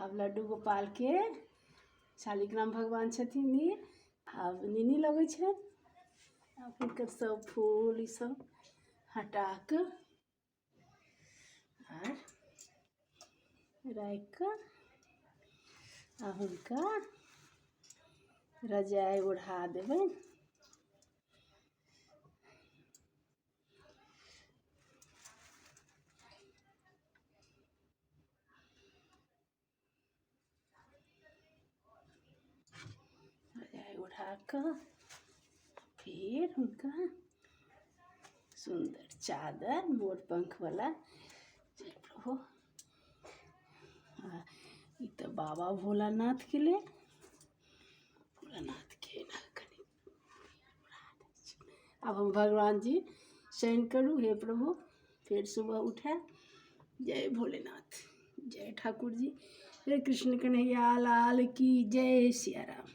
अब लड्डू गोपाल के शालिग्राम भगवान छथिन ई। अब नीनी लगे छै। अब इनकर सब फूल ई सब हटा के और रख के अब हुनका रजाई ओढ़ा देबै। रजाई ओढ़ा के फिर उनका सुंदर चादर मोर पंख वाला जय प्रभु। ई तो बाबा भोलानाथ के लिए भोलानाथ के अब हम भगवान जी शयन करूँ। हे प्रभु फिर सुबह उठे। जय भोलेनाथ, जय ठाकुर जी, जय कृष्ण कन्हैया लाल की जय, सिया राम।